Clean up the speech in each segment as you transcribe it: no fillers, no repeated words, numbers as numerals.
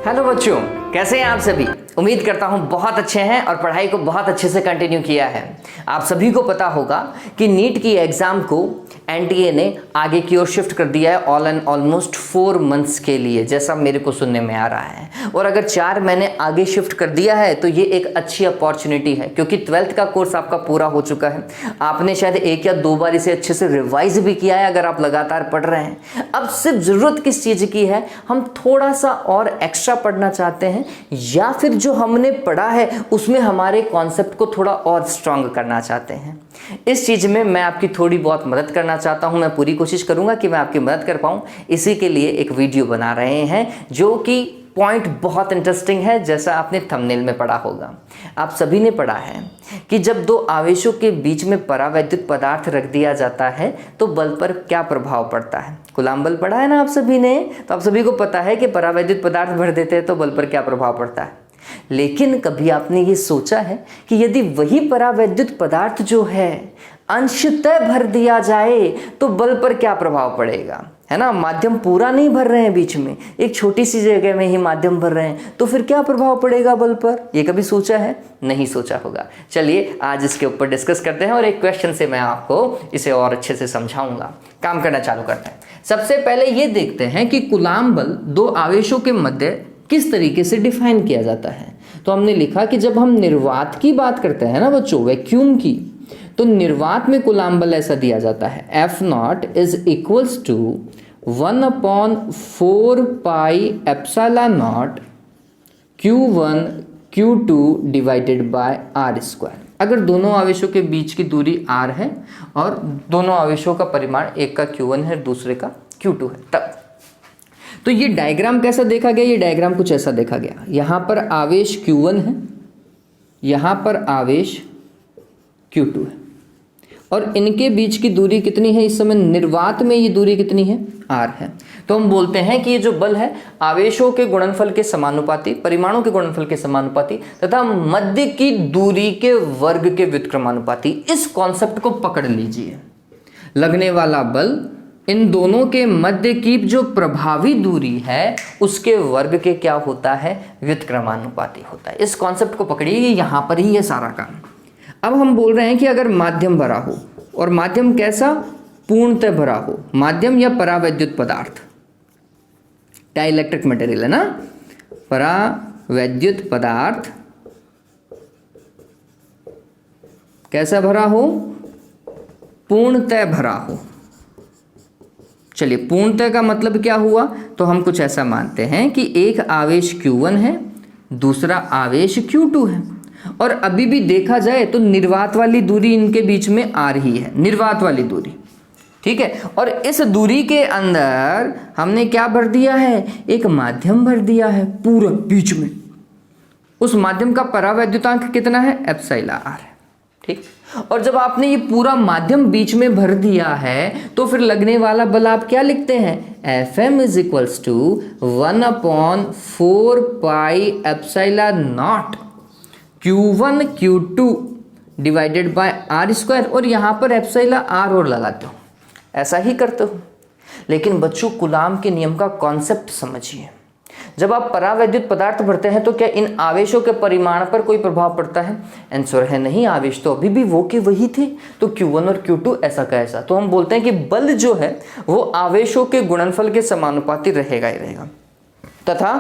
Hello बच्चों, कैसे हैं आप सभी। उम्मीद करता हूं बहुत अच्छे हैं और पढ़ाई को बहुत अच्छे से कंटिन्यू किया है। आप सभी को पता होगा कि नीट की एग्ज़ाम को एनटीए ने आगे की ओर शिफ्ट कर दिया है ऑल एंड ऑलमोस्ट 4 मंथ्स के लिए, जैसा मेरे को सुनने में आ रहा है। और अगर 4 महीने आगे शिफ्ट कर दिया है तो ये एक अच्छी अपॉर्चुनिटी है, क्योंकि 12th का कोर्स आपका पूरा हो चुका है। आपने शायद 1 या 2 बार इसे अच्छे से रिवाइज भी किया है अगर आप लगातार पढ़ रहे हैं। अब सिर्फ ज़रूरत किस चीज़ की है, हम थोड़ा सा और एक्स्ट्रा पढ़ना चाहते हैं या फिर जो हमने पढ़ा है उसमें हमारे कॉन्सेप्ट को थोड़ा और स्ट्रांग करना चाहते हैं। इस चीज़ में मैं आपकी थोड़ी बहुत मदद करना चाहता हूं। मैं पूरी कोशिश करूंगा कि मैं आपकी मदद कर पाऊं। इसी के लिए एक वीडियो बना रहे हैं जो कि पॉइंट बहुत इंटरेस्टिंग है, जैसा आपने थंबनेल में पढ़ा होगा। आप सभी ने पढ़ा है कि जब 2 आवेशों के बीच में परावैद्युत पदार्थ रख दिया जाता है तो बल पर क्या प्रभाव पड़ता है। कूलाम बल पढ़ा है ना आप सभी ने, तो आप सभी को पता है कि परावैद्युत पदार्थ भर देते हैं तो बल पर क्या प्रभाव पड़ता है। लेकिन कभी आपने ये सोचा है कि यदि वही परावैद्युत पदार्थ जो है अंशतः भर दिया जाए तो बल पर क्या प्रभाव पड़ेगा, है ना। माध्यम पूरा नहीं भर रहे हैं, बीच में एक छोटी सी जगह में ही माध्यम भर रहे हैं, तो फिर क्या प्रभाव पड़ेगा बल पर। ये कभी सोचा है? नहीं सोचा होगा। चलिए आज इसके ऊपर डिस्कस करते हैं और एक क्वेश्चन से मैं आपको इसे और अच्छे से समझाऊंगा। काम करना चालू करते हैं। सबसे पहले ये देखते हैं कि कूलाम बल 2 आवेशों के मध्य किस तरीके से डिफाइन किया जाता है। तो हमने लिखा कि जब हम निर्वात की बात करते हैं ना बच्चों, वैक्यूम की, तो निर्वात में कूलाम बल ऐसा दिया जाता है, F0 is equals to 1/4 pi epsilon naught Q1 Q2 divided by R square. अगर दोनों आवेशों के बीच की दूरी R है और दोनों आवेशों का परिमाण, एक का Q1 है दूसरे का Q2 है, तब तो ये डायग्राम कैसा देखा गया। ये डायग्राम कुछ ऐसा देखा गया। यहाँ पर आवेश Q1 है, यहाँ पर आवेश Q2 है और इनके बीच की दूरी कितनी है इस समय निर्वात में, ये दूरी कितनी है, R है। तो हम बोलते हैं कि ये जो बल है आवेशों के गुणनफल के समानुपाती, परिमाणों के गुणनफल के समानुपाती तथा मध्य की दूरी के वर्ग के व्युत्क्रमानुपाती। इस कॉन्सेप्ट को पकड़ लीजिए। लगने वाला बल इन दोनों के मध्य की जो प्रभावी दूरी है उसके वर्ग के क्या होता है, व्युत्क्रमानुपाती होता है। इस कॉन्सेप्ट को पकड़िए, यहां पर ही है सारा काम। अब हम बोल रहे हैं कि अगर माध्यम भरा हो, और माध्यम कैसा, पूर्णतः भरा हो, माध्यम या परावैद्युत पदार्थ, डाइलेक्ट्रिक मटेरियल है ना, परावैद्युत पदार्थ कैसा भरा हो, पूर्णतः भरा हो। चलिए पूर्णतः का मतलब क्या हुआ, तो हम कुछ ऐसा मानते हैं कि एक आवेश Q1 है, दूसरा आवेश Q2 है, और अभी भी देखा जाए तो निर्वात वाली दूरी इनके बीच में R ही है, निर्वात वाली दूरी, ठीक है। और इस दूरी के अंदर हमने क्या भर दिया है, एक माध्यम भर दिया है पूरा बीच में। उस माध्यम का परावैद्युतांक कितना है, एप्सिलॉन R है, ठीक। और जब आपने ये पूरा माध्यम बीच में भर दिया है तो फिर लगने वाला बल आप क्या लिखते हैं, Fm is equals to 1/4 pi epsilon naught Q1 Q2 divided by R square. और यहाँ पर एप्सिलॉन R और लगाते हो, ऐसा ही करते हो। लेकिन बच्चों कूलाम के नियम का कॉन्सेप्ट समझिए। जब आप परावैद्युत पदार्थ भरते हैं तो क्या इन आवेशों के परिमाण पर कोई प्रभाव पड़ता है, आंसर है नहीं। आवेश तो अभी भी वो के वही थे, तो Q1 और Q2 ऐसा का ऐसा। तो हम बोलते हैं कि बल जो है वो आवेशों के गुणनफल के समानुपाती रहेगा ही रहेगा तथा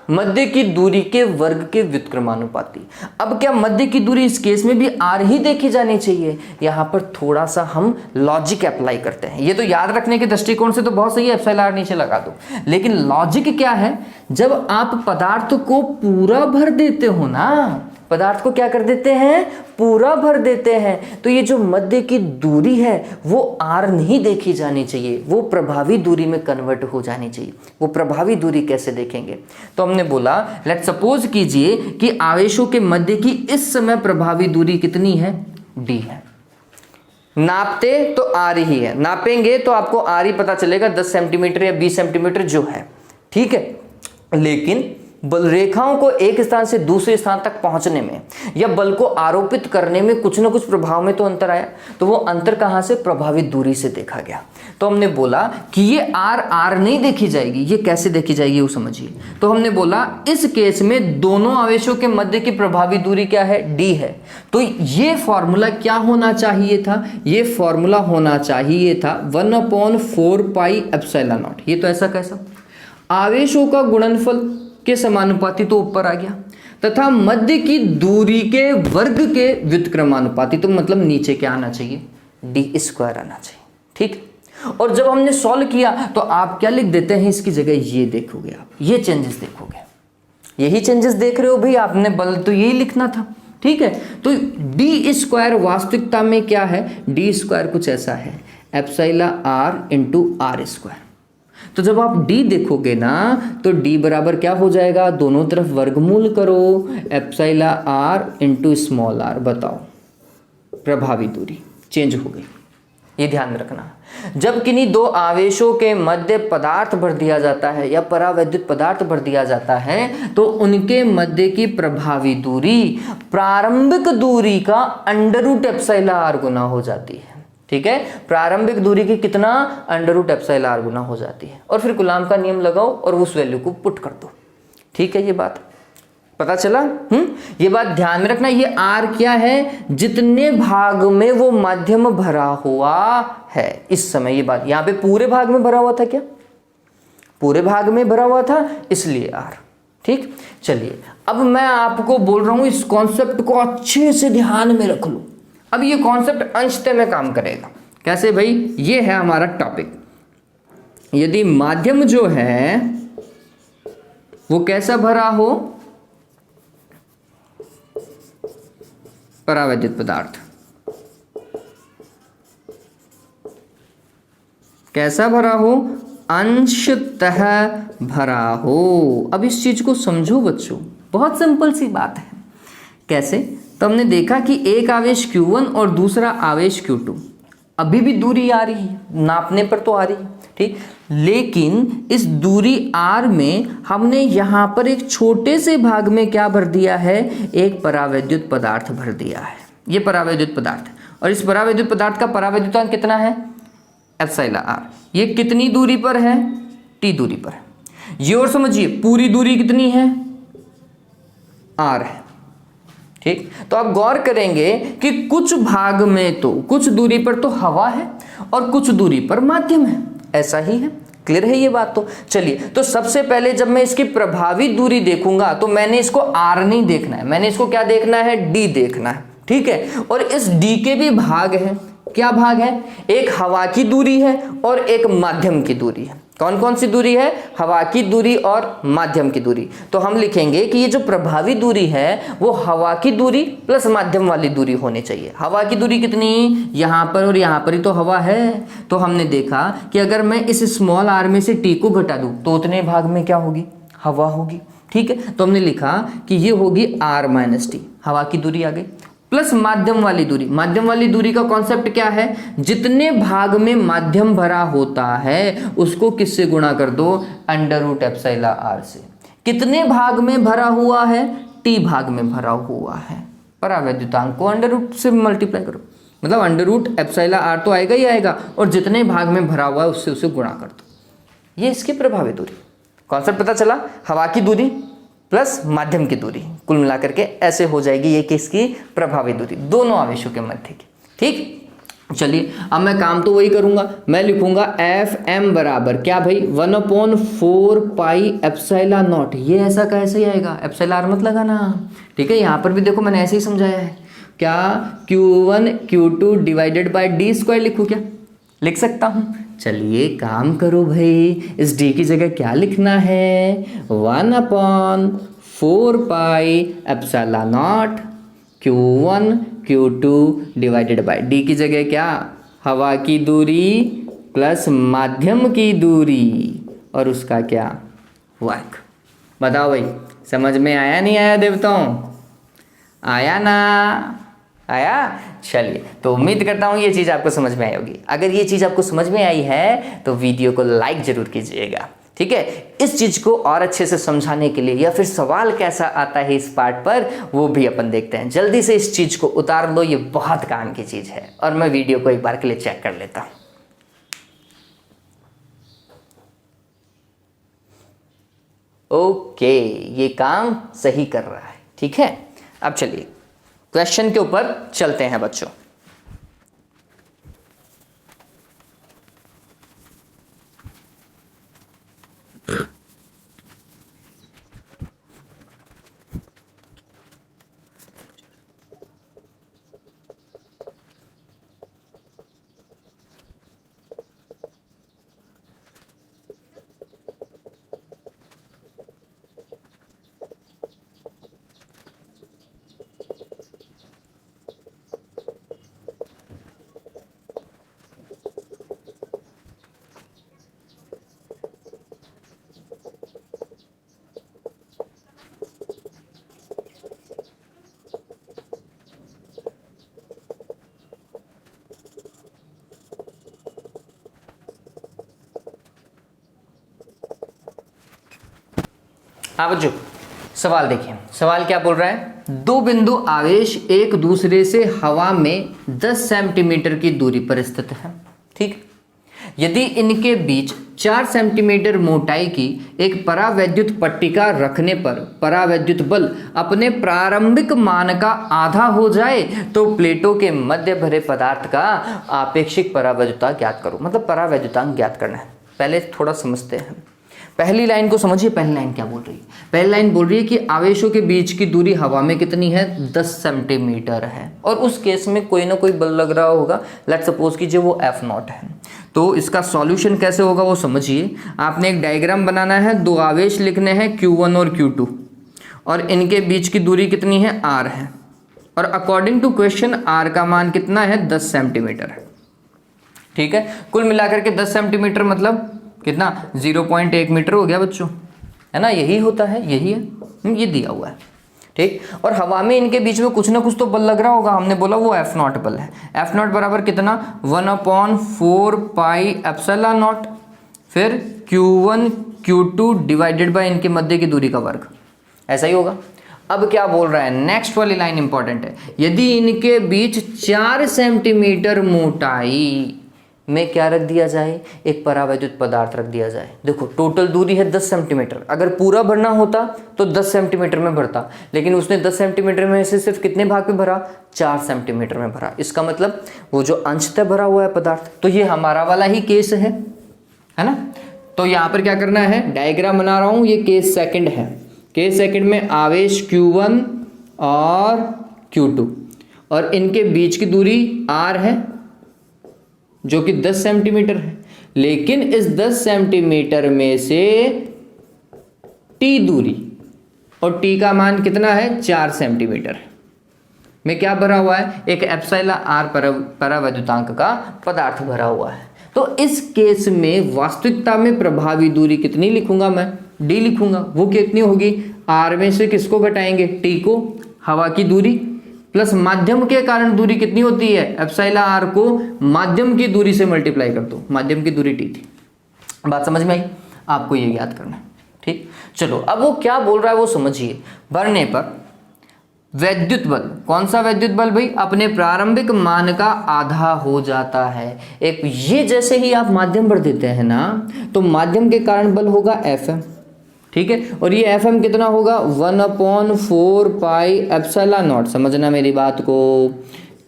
मध्य की दूरी के वर्ग के व्युत्क्रमानुपाती। अब क्या मध्य की दूरी इस केस में भी R ही देखी जानी चाहिए। यहां पर थोड़ा सा हम लॉजिक अप्लाई करते हैं। ये तो याद रखने के दृष्टिकोण से तो बहुत सही है, एप्सिलॉन R नीचे लगा दो, लेकिन लॉजिक क्या है, जब आप पदार्थ को पूरा भर देते हो ना, पदार्थ को क्या कर देते हैं, पूरा भर देते हैं, तो ये जो मध्य की दूरी है वो R नहीं देखी जानी चाहिए, वो प्रभावी दूरी में कन्वर्ट हो जानी चाहिए। वो प्रभावी दूरी कैसे देखेंगे, तो हमने बोला लेट सपोज कीजिए कि आवेशों के मध्य की इस समय प्रभावी दूरी कितनी है, D है। नापते तो R ही है, नापेंगे तो आपको R ही पता चलेगा, 10 सेंटीमीटर या 20 सेंटीमीटर जो है, ठीक है। लेकिन बल रेखाओं को एक स्थान से दूसरे स्थान तक पहुंचने में या बल को आरोपित करने में कुछ ना कुछ प्रभाव में तो अंतर आया। तो वो अंतर कहां से? प्रभावित दूरी से देखा गया। तो हमने बोला कि ये आर आर नहीं देखी जाएगी, ये कैसे देखी जाएगी वो समझिए। तो हमने बोला इस केस में दोनों आवेशों के मध्य की प्रभावी दूरी क्या है? डी है। तो ये फॉर्मूला क्या होना चाहिए था? ये फॉर्मूला होना चाहिए था 1/4 पाई एप्सिलॉन नॉट। ये तो ऐसा कैसा? आवेशों का गुणनफल के समानुपाती तो ऊपर आ गया, तथा मध्य की दूरी के वर्ग के व्युत्क्रमानुपाती, तो मतलब नीचे क्या आना चाहिए? d² आना चाहिए। ठीक। और जब हमने सॉल्व किया तो आप क्या लिख देते हैं इसकी जगह? ये देखोगे आप, ये चेंजेस देखोगे, यही चेंजेस देख रहे हो भाई आपने, बल तो यही लिखना था। ठीक है। तो d² वास्तविकता में क्या है? d² कुछ ऐसा है, एप्सिलॉन r इंटू r²। तो जब आप d देखोगे ना तो d बराबर क्या हो जाएगा? दोनों तरफ वर्गमूल करो, epsilon r into small r। बताओ, प्रभावी दूरी चेंज हो गई। ये ध्यान में रखना। जब किन्हीं दो आवेशों के मध्य पदार्थ भर दिया जाता है या परावैद्युत पदार्थ भर दिया जाता है तो उनके मध्य की प्रभावी दूरी प्रारंभिक दूरी का √ एप्सिलॉन r गुना हो जाती है। ठीक है। प्रारंभिक दूरी की कितना? √ एप्सिलॉन r गुना हो जाती है। और फिर कूलाम का नियम लगाओ और उस वैल्यू को पुट कर दो। ठीक है। ये बात पता चला? ये बात ध्यान में रखना। ये r क्या है? जितने भाग में वो माध्यम भरा हुआ है इस समय। ये बात यहाँ पे पूरे भाग में भरा हुआ था क्या? पूरे भाग में भरा हुआ था, इसलिए r। ठीक। चलिए अब मैं आपको बोल रहा हूं इस कॉन्सेप्ट को अच्छे से ध्यान में रख लो। अब ये कॉन्सेप्ट अंशतः में काम करेगा। कैसे भाई? ये है हमारा टॉपिक। यदि माध्यम जो है वो कैसा भरा हो? परावैद्युत पदार्थ। कैसा भरा हो? अंशतः भरा हो। अब इस चीज को समझो बच्चों, बहुत सिंपल सी बात है। कैसे? तो हमने देखा कि एक आवेश Q1 और दूसरा आवेश Q2, अभी भी दूरी आ रही है, नापने पर तो आ रही है। ठीक। लेकिन इस दूरी r में हमने यहाँ पर एक छोटे से भाग में क्या भर दिया है? एक परावैद्युत पदार्थ भर दिया है। ये परावैद्युत पदार्थ है और इस परावैद्युत पदार्थ का परावैद्युतांक कितना है? Epsilon r। ये कितनी दूरी पर है? t दूरी पर है। ये और समझिए पूरी दूरी कितनी है? r है। ठीक। तो आप गौर करेंगे कि कुछ भाग में तो कुछ दूरी पर तो हवा है और कुछ दूरी पर माध्यम है। ऐसा ही है। क्लियर है ये बात? तो चलिए, तो सबसे पहले जब मैं इसकी प्रभावी दूरी देखूंगा तो मैंने इसको r नहीं देखना है, मैंने इसको क्या देखना है? d देखना है। ठीक है। और इस d के भी भाग हैं। क्या भाग है? एक हवा की दूरी है और एक माध्यम की दूरी है। कौन कौन सी दूरी है? हवा की दूरी और माध्यम की दूरी। तो हम लिखेंगे कि ये जो प्रभावी दूरी है वो हवा की दूरी प्लस माध्यम वाली दूरी होनी चाहिए। हवा की दूरी कितनी? यहाँ पर और यहाँ पर ही तो हवा है। तो हमने देखा कि अगर मैं इस स्मॉल r में से t को घटा दूँ तो उतने भाग में क्या होगी? हवा होगी। ठीक है। तो हमने लिखा कि ये होगी r - t, हवा की दूरी आ गई, प्लस माध्यम वाली दूरी। माध्यम वाली दूरी का कॉन्सेप्ट क्या है? जितने भाग में माध्यम भरा होता है उसको किससे गुणा कर दो? √ एप्सिलॉन r से। कितने भाग में भरा हुआ है? t भाग में भरा हुआ है। परावैद्युतांक को √ से मल्टीप्लाई करो, मतलब √ एप्सिलॉन r तो आएगा ही आएगा, और जितने भाग में भरा हुआ है उससे उसे गुणा कर दो। ये इसकी प्रभावी दूरी। कॉन्सेप्ट पता चला? हवा की दूरी प्लस माध्यम की दूरी, कुल मिलाकर के ऐसे हो जाएगी ये किसकी? प्रभावी दूरी, दोनों आवेशों के मध्य की। ठीक। चलिए अब मैं काम तो वही करूंगा, मैं लिखूंगा Fm बराबर क्या भाई? 1/4 पाई एप्सिलॉन नॉट। ये ऐसा कैसे आएगा? एप्सिलॉन r मत लगाना। ठीक है। यहाँ पर भी देखो मैंने ऐसे ही समझाया है। क्या? Q1 Q2 divided by d² लिखूँ क्या? लिख सकता हूँ। चलिए काम करो भाई, इस d की जगह क्या लिखना है? 1/4 pi epsilon naught Q1 Q2 divided by d की जगह क्या? हवा की दूरी प्लस माध्यम की दूरी और उसका क्या? वर्ग। बताओ भाई, समझ में आया नहीं आया देवताओं? आया ना? आया? चलिए, तो उम्मीद करता हूँ ये चीज़ आपको समझ में आई होगी। अगर ये चीज़ आपको समझ में आई है तो वीडियो को लाइक ज़रूर कीजिएगा। ठीक है, इस चीज को और अच्छे से समझाने के लिए या फिर सवाल कैसा आता है इस पार्ट पर वो भी अपन देखते हैं। जल्दी से इस चीज को उतार लो, ये बहुत काम की चीज है। और मैं वीडियो को एक बार के लिए चेक कर लेता हूं। ओके, ये काम सही कर रहा है। ठीक है, अब चलिए क्वेश्चन के ऊपर चलते हैं बच्चों। हाँ बच्चों, सवाल देखिए। सवाल क्या बोल रहा है, दो बिंदु आवेश एक दूसरे से हवा में 10 सेंटीमीटर की दूरी पर स्थित है। ठीक, यदि इनके बीच 4 सेंटीमीटर मोटाई की एक परावैद्युत पट्टिका रखने पर परावैद्युत बल अपने प्रारंभिक मान का आधा हो जाए तो प्लेटों के मध्य भरे पदार्थ का आपेक्षिक परावैद्युता ज्ञात करो। मतलब परावैद्युतांक ज्ञात करना है। पहले थोड़ा समझते हैं। पहली लाइन को समझिए। पहली लाइन क्या बोल रही है? पहली लाइन बोल रही है कि आवेशों के बीच की दूरी हवा में कितनी है, 10 सेंटीमीटर है। और उस केस में कोई ना कोई बल लग रहा होगा। लेट्स सपोज कीजिए वो F0 है। तो इसका सॉल्यूशन कैसे होगा वो समझिए। आपने एक डायग्राम बनाना है, दो आवेश लिखने हैं Q1 और Q2 और इनके बीच की दूरी कितनी है, R है। और अकॉर्डिंग टू क्वेश्चन R का मान कितना है, 10 सेंटीमीटर है। ठीक है, कुल मिलाकर के 10 सेंटीमीटर मतलब कितना, 0.1 मीटर हो गया बच्चों, है ना। यही होता है, यही है, ये दिया हुआ है। ठीक, और हवा में इनके बीच में कुछ ना कुछ तो बल लग रहा होगा। हमने बोला वो F0 बल है। F0 बराबर कितना, 1/4 पाई एप्सिलॉन नॉट, फिर Q1 Q2 डिवाइडेड बाय इनके मध्य की दूरी का वर्ग। ऐसा ही होगा। अब क्या बोल रहा है, नेक्स्ट वाली लाइन इंपॉर्टेंट है। यदि इनके बीच 4 सेंटीमीटर मोटाई में क्या रख दिया जाए, एक परावैद्युत पदार्थ रख दिया जाए। देखो टोटल दूरी है 10 सेंटीमीटर। अगर पूरा भरना होता तो 10 सेंटीमीटर में भरता, लेकिन उसने 10 सेंटीमीटर में से सिर्फ कितने भाग में भरा, 4 सेंटीमीटर में भरा। इसका मतलब वो जो अंशतः भरा हुआ है पदार्थ, तो ये हमारा वाला ही केस है ना। तो यहाँ पर क्या करना है, डायग्राम बना रहा हूँ, ये केस सेकंड है। केस सेकंड में आवेश Q1 और Q2 और इनके बीच की दूरी R है जो कि 10 सेंटीमीटर है। लेकिन इस 10 सेंटीमीटर में से T दूरी और T का मान कितना है, 4 सेंटीमीटर में क्या भरा हुआ है, एक एप्सिलॉन R परावैद्युतांक का पदार्थ भरा हुआ है। तो इस केस में वास्तविकता में प्रभावी दूरी कितनी लिखूंगा मैं, D लिखूंगा। वो कितनी होगी, R में से किसको घटाएंगे, T को, हवा की दूरी, प्लस माध्यम के कारण दूरी कितनी होती है, एप्सिलॉन R को माध्यम की दूरी से मल्टीप्लाई कर दो। माध्यम की दूरी T थी। बात समझ में आई? आपको ये याद करना है। ठीक, चलो अब वो क्या बोल रहा है वो समझिए। भरने पर वैद्युत बल, कौन सा वैद्युत बल भाई, अपने प्रारंभिक मान का आधा हो जाता है। एक ये जैसे ही आप माध्यम भर देते हैं ना, तो माध्यम के कारण बल होगा Fm। ठीक है, और ये Fm कितना होगा, 1/4 पाई एप्सिलॉन नॉट। समझना मेरी बात को,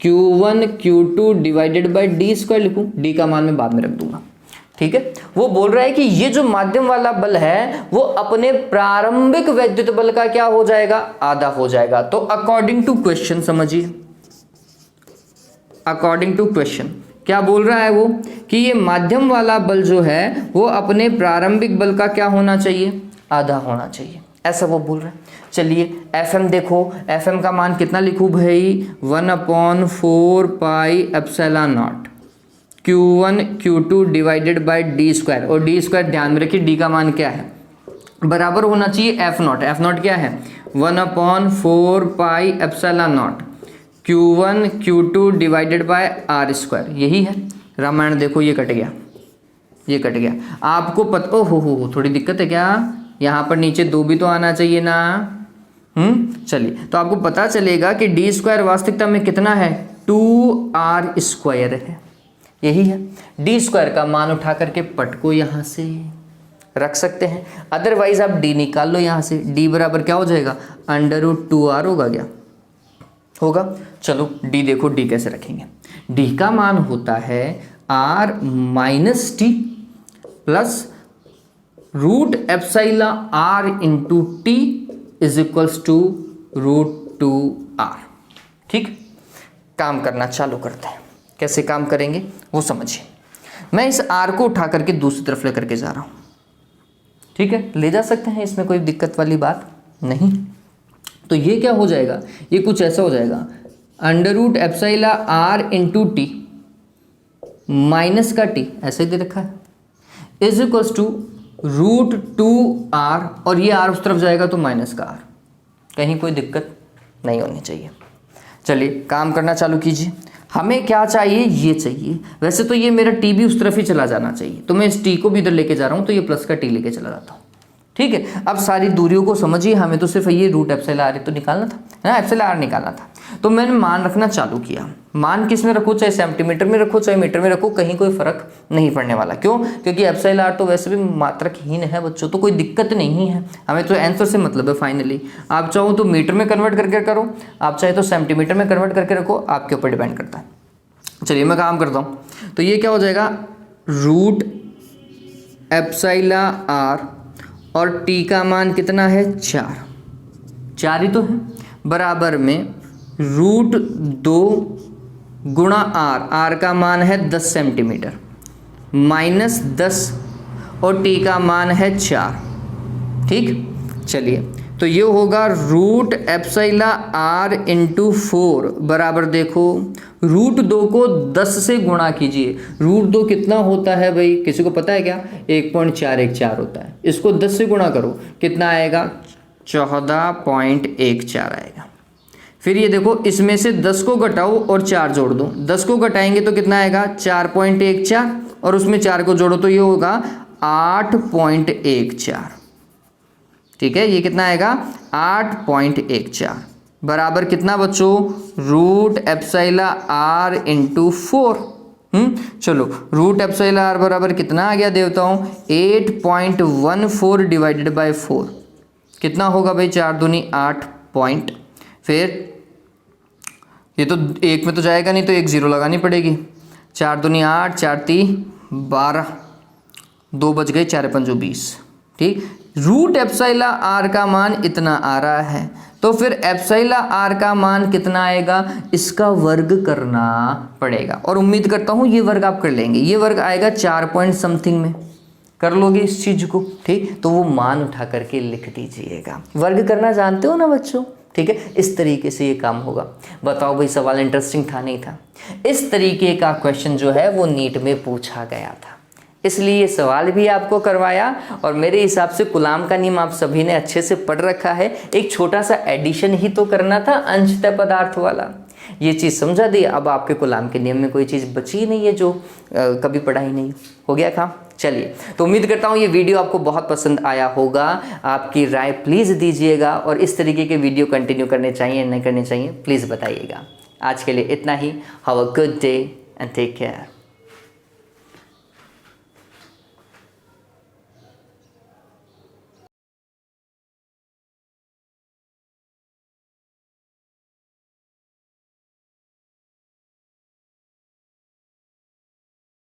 Q1 Q2 divided by D square लिखूं, D का मान मैं बाद में रख दूंगा। ठीक है, वो बोल रहा है कि ये जो माध्यम वाला बल है वो अपने प्रारंभिक वैद्युत बल का क्या हो जाएगा, आधा हो जाएगा। तो अकॉर्डिंग टू क्वेश्चन समझिए, अकॉर्डिंग टू क्वेश्चन क्या बोल रहा है वो, कि ये माध्यम वाला बल जो है वो अपने प्रारंभिक बल का क्या होना चाहिए, आधा होना चाहिए, ऐसा वो बोल रहा है। चलिए Fm देखो, Fm का मान कितना लिखूं भाई, 1/4 pi epsilon naught Q1 Q2 divided by D square. और D स्क्वायर ध्यान में रखिए, D का मान क्या है, बराबर होना चाहिए F0। F0 क्या है, 1/4 pi epsilon naught Q1 Q2 divided by R square. यही है। रामायण देखो ये कट गया। ये कट गया। आपको पता, ओ हो थोड़ी दिक्कत है क्या, यहाँ पर नीचे 2 भी तो आना चाहिए ना। चलिए, तो आपको पता चलेगा कि डी स्क्वायर वास्तविकता में कितना है, 2r² है। यही है, डी स्क्वायर का मान उठा करके पट को यहाँ से रख सकते हैं, अदरवाइज आप डी निकाल लो यहाँ से। डी बराबर क्या हो जाएगा, √2r होगा क्या, होगा। चलो डी देखो, डी कैसे रखेंगे। डी का मान होता है r - t plus √ε r into t is equals to √2r। ठीक, काम करना चालू करते हैं। कैसे काम करेंगे वो समझिए। मैं इस r को उठा करके दूसरी तरफ लेकर के जा रहा हूँ। ठीक है, ले जा सकते हैं, इसमें कोई दिक्कत वाली बात नहीं। तो ये क्या हो जाएगा, ये कुछ ऐसा हो जाएगा, √ε r इंटू टी माइनस का टी, ऐसे ही दे रखा है, इज इक्वल्स टू √2r, और ये r उस तरफ जाएगा तो माइनस का r। कहीं कोई दिक्कत नहीं होनी चाहिए। चलिए काम करना चालू कीजिए। हमें क्या चाहिए, ये चाहिए। वैसे तो ये मेरा t भी उस तरफ ही चला जाना चाहिए, तो मैं इस t को भी इधर लेके जा रहा हूँ, तो ये प्लस का t लेके चला जाता हूँ। ठीक है, अब सारी दूरियों को समझिए। हमें तो सिर्फ ये √ε r तो निकालना था ना, ε r निकालना था। तो मैंने मान रखना चालू किया। मान किस में रखो, चाहे सेंटीमीटर में रखो चाहे मीटर में रखो, कहीं कोई फर्क नहीं पड़ने वाला। क्यों, क्योंकि ε r तो वैसे भी मात्रकहीन है बच्चों, तो कोई दिक्कत नहीं है। हमें तो आंसर से मतलब है फाइनली। आप चाहो तो मीटर में कन्वर्ट करके करो, आप चाहे तो सेंटीमीटर में कन्वर्ट करके रखो, आपके ऊपर डिपेंड करता है। चलिए मैं काम करता हूँ। तो ये क्या हो जाएगा, √ε r और t का मान कितना है, 4 ही तो है, बराबर में √2 गुणा r का मान है 10 सेंटीमीटर माइनस 10 और t का मान है 4। ठीक, चलिए तो ये होगा √ε r इंटू 4 बराबर, देखो √2 को 10 से गुणा कीजिए। √2 कितना होता है भाई, किसी को पता है क्या, 1.414 होता है। इसको 10 से गुणा करो, कितना आएगा, 14.14 आएगा। फिर ये देखो, इसमें से 10 को घटाओ और 4 जोड़ दो। 10 को घटाएंगे तो कितना आएगा, 4.14, और उसमें 4 को जोड़ो तो ये होगा 8.14। ठीक है, ये कितना आएगा, 8.14 बराबर कितना बच्चों, √ε r इंटू 4। चलो √ε r बराबर कितना आ गया देवताओं, 8.14 डिवाइडेड बाय 4 कितना होगा भाई, 4 दूनी 8 पॉइंट। फिर ये तो एक में तो जाएगा नहीं, तो एक 0 लगानी पड़ेगी। 4 दूनी 8, 4 × 3 12, 2 बच गए, 4 × 5 20। ठीक, √ε r का मान इतना आ रहा है, तो फिर ε r का मान कितना आएगा, इसका वर्ग करना पड़ेगा। और उम्मीद करता हूँ ये वर्ग आप कर लेंगे। ये वर्ग आएगा 4 पॉइंट समथिंग में, कर लोगे इस चीज़ को। ठीक, तो वो मान उठा करके लिख दीजिएगा। वर्ग करना जानते हो ना बच्चों, ठीक है, इस तरीके से ये काम होगा। बताओ भाई, सवाल इंटरेस्टिंग था नहीं था? इस तरीके का क्वेश्चन जो है वो नीट में पूछा गया था, इसलिए ये सवाल भी आपको करवाया। और मेरे हिसाब से गुलाम का नियम आप सभी ने अच्छे से पढ़ रखा है। एक छोटा सा एडिशन ही तो करना था अंशतः पदार्थ वाला, ये चीज़ समझा दी। अब आपके गुलाम के नियम में कोई चीज़ बची नहीं है जो कभी पढ़ा ही नहीं, हो गया काम। चलिए, तो उम्मीद करता हूँ ये वीडियो आपको बहुत पसंद आया होगा। आपकी राय प्लीज़ दीजिएगा, और इस तरीके के वीडियो कंटिन्यू करने चाहिए नहीं करने चाहिए प्लीज़ बताइएगा। आज के लिए इतना ही। Have a good day and take care.